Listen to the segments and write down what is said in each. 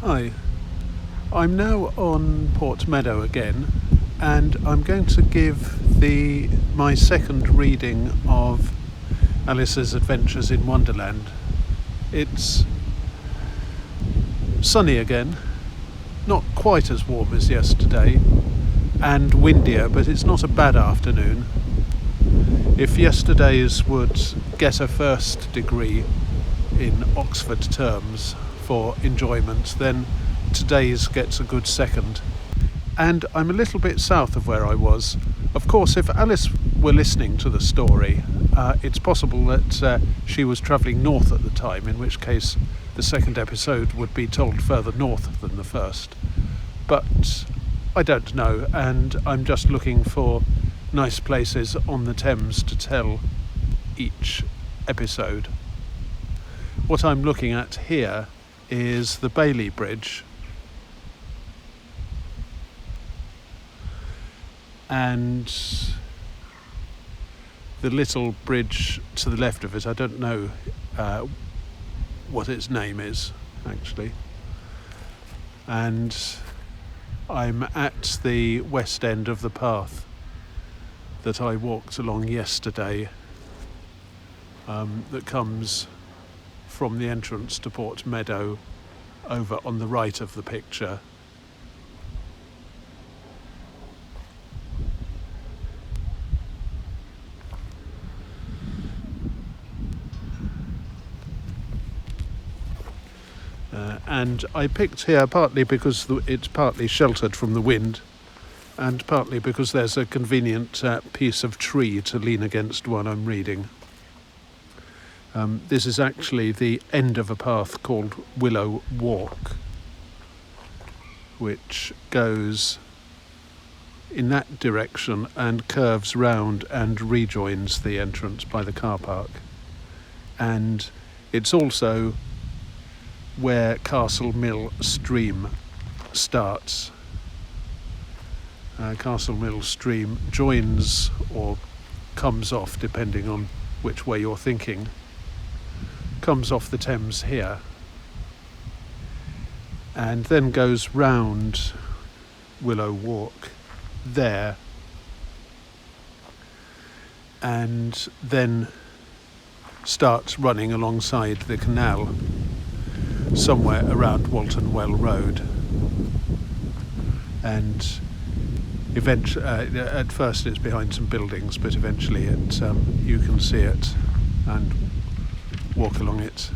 Hi, I'm now on Port Meadow again, and I'm going to give my second reading of Alice's Adventures in Wonderland. It's sunny again, not quite as warm as yesterday, and windier, but it's not a bad afternoon. If yesterday's would get a first degree in Oxford terms for enjoyment, then today's gets a good second. And I'm a little bit south of where I was. Of course, if Alice were listening to the story, it's possible that she was travelling north at the time, in which case the second episode would be told further north than the first. But I don't know, and I'm just looking for nice places on the Thames to tell each episode. What I'm looking at here is the Bailey Bridge, and the little bridge to the left of it. I don't know what its name is actually, and I'm at the west end of the path that I walked along yesterday, that comes from the entrance to Port Meadow over on the right of the picture. And I picked here partly because it's partly sheltered from the wind, and partly because there's a convenient piece of tree to lean against while I'm reading. This is actually the end of a path called Willow Walk, which goes in that direction and curves round and rejoins the entrance by the car park. And it's also where Castle Mill Stream starts. Castle Mill Stream joins or comes off, depending on which way you're thinking, comes off the Thames here and then goes round Willow Walk there, and then starts running alongside the canal somewhere around Walton Well Road. And eventually, at first it's behind some buildings, but eventually you can see it and walk along it.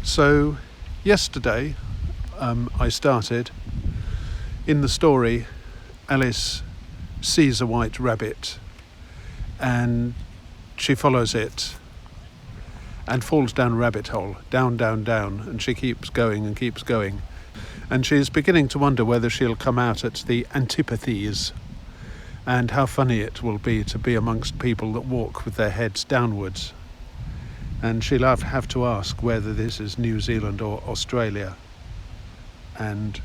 So yesterday I started. In the story, Alice sees a white rabbit and she follows it and falls down a rabbit hole, down, and she keeps going and keeps going. And she's beginning to wonder whether she'll come out at the Antipathies, and how funny it will be to be amongst people that walk with their heads downwards. And she'll have to ask whether this is New Zealand or Australia. And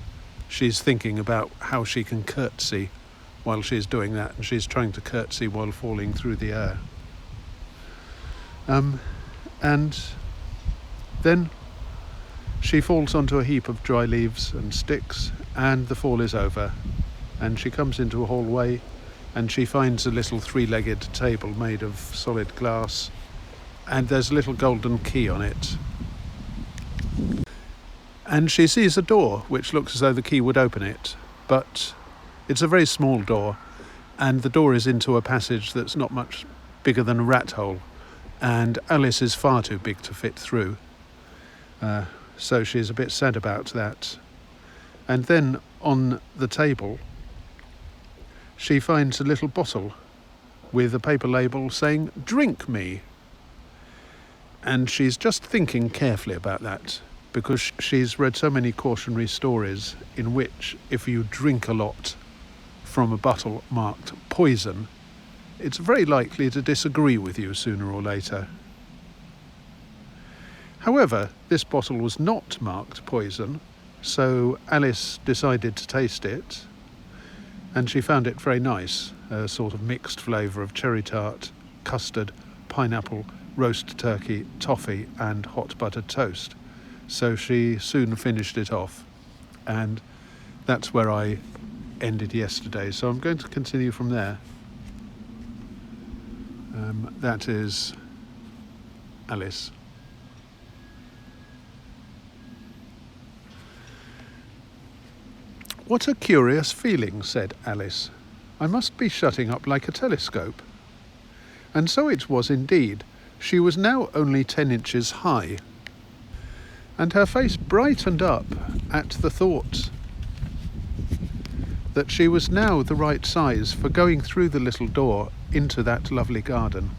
she's thinking about how she can curtsy while she's doing that, and she's trying to curtsy while falling through the air. And then she falls onto a heap of dry leaves and sticks, and the fall is over. And she comes into a hallway, and she finds a little three-legged table made of solid glass, and there's a little golden key on it. And she sees a door which looks as though the key would open it, but it's a very small door, and the door is into a passage that's not much bigger than a rat hole, and Alice is far too big to fit through. So she's a bit sad about that. And then on the table she finds a little bottle with a paper label saying, "Drink me." And she's just thinking carefully about that, because she's read so many cautionary stories in which if you drink a lot from a bottle marked poison, it's very likely to disagree with you sooner or later. However, this bottle was not marked poison, so Alice decided to taste it, and she found it very nice, a sort of mixed flavour of cherry tart, custard, pineapple, roast turkey, toffee and hot buttered toast. So she soon finished it off, and that's where I ended yesterday. So I'm going to continue from there. That is Alice. "What a curious feeling," said Alice. "I must be shutting up like a telescope." And so it was indeed. She was now only 10 inches high, and her face brightened up at the thought that she was now the right size for going through the little door into that lovely garden.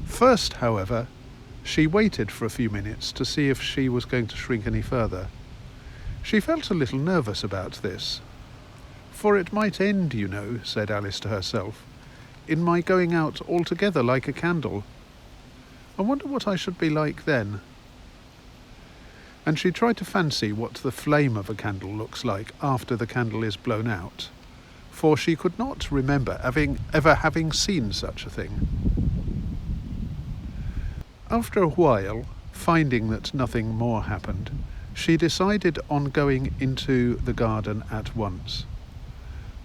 First, however, she waited for a few minutes to see if she was going to shrink any further. She felt a little nervous about this, for it might end, you know, said Alice to herself, in my going out altogether like a candle. I wonder what I should be like then. And she tried to fancy what the flame of a candle looks like after the candle is blown out, for she could not remember ever having seen such a thing. After a while, finding that nothing more happened, she decided on going into the garden at once.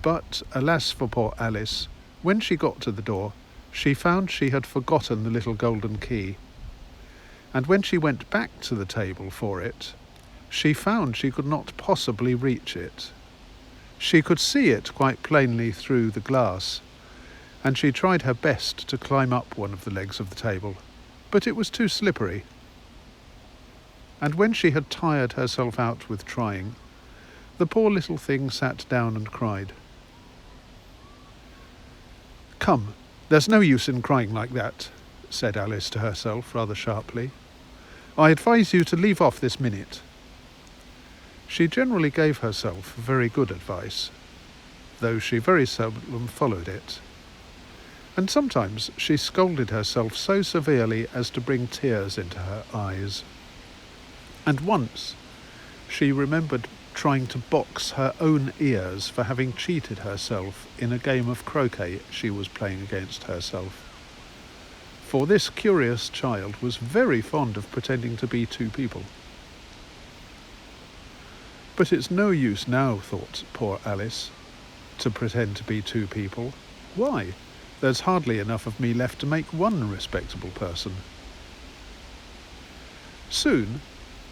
But, alas for poor Alice, when she got to the door, she found she had forgotten the little golden key. And when she went back to the table for it, she found she could not possibly reach it. She could see it quite plainly through the glass, and she tried her best to climb up one of the legs of the table, but it was too slippery. And when she had tired herself out with trying, the poor little thing sat down and cried. "Come, there's no use in crying like that," said Alice to herself rather sharply. "I advise you to leave off this minute." She generally gave herself very good advice, though she very seldom followed it. And sometimes she scolded herself so severely as to bring tears into her eyes. And once she remembered trying to box her own ears for having cheated herself in a game of croquet she was playing against herself. For this curious child was very fond of pretending to be two people. But it's no use now, thought poor Alice, to pretend to be two people. Why? There's hardly enough of me left to make one respectable person. Soon,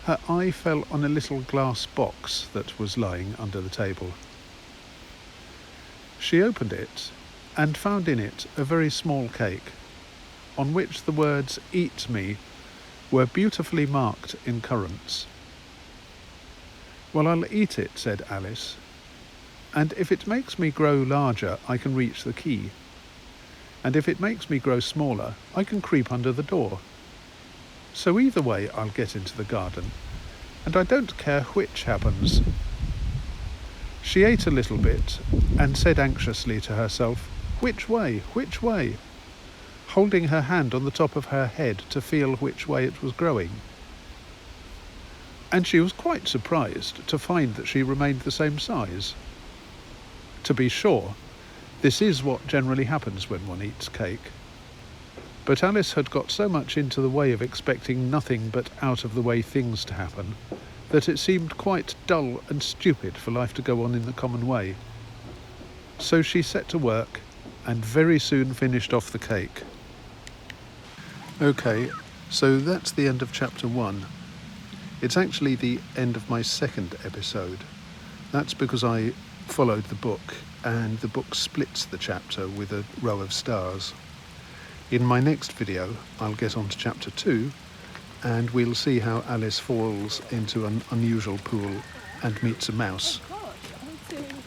her eye fell on a little glass box that was lying under the table. She opened it and found in it a very small cake, on which the words "Eat me" were beautifully marked in currants. "Well, I'll eat it," said Alice, "and if it makes me grow larger, I can reach the key, and if it makes me grow smaller, I can creep under the door. So either way I'll get into the garden, and I don't care which happens." She ate a little bit and said anxiously to herself, "Which way? Which way?" holding her hand on the top of her head to feel which way it was growing. And she was quite surprised to find that she remained the same size. To be sure, this is what generally happens when one eats cake. But Alice had got so much into the way of expecting nothing but out-of-the-way things to happen that it seemed quite dull and stupid for life to go on in the common way. So she set to work and very soon finished off the cake. Okay, so that's the end of chapter 1. It's actually the end of my second episode. That's because I followed the book, and the book splits the chapter with a row of stars. In my next video, I'll get on to chapter 2, and we'll see how Alice falls into an unusual pool and meets a mouse.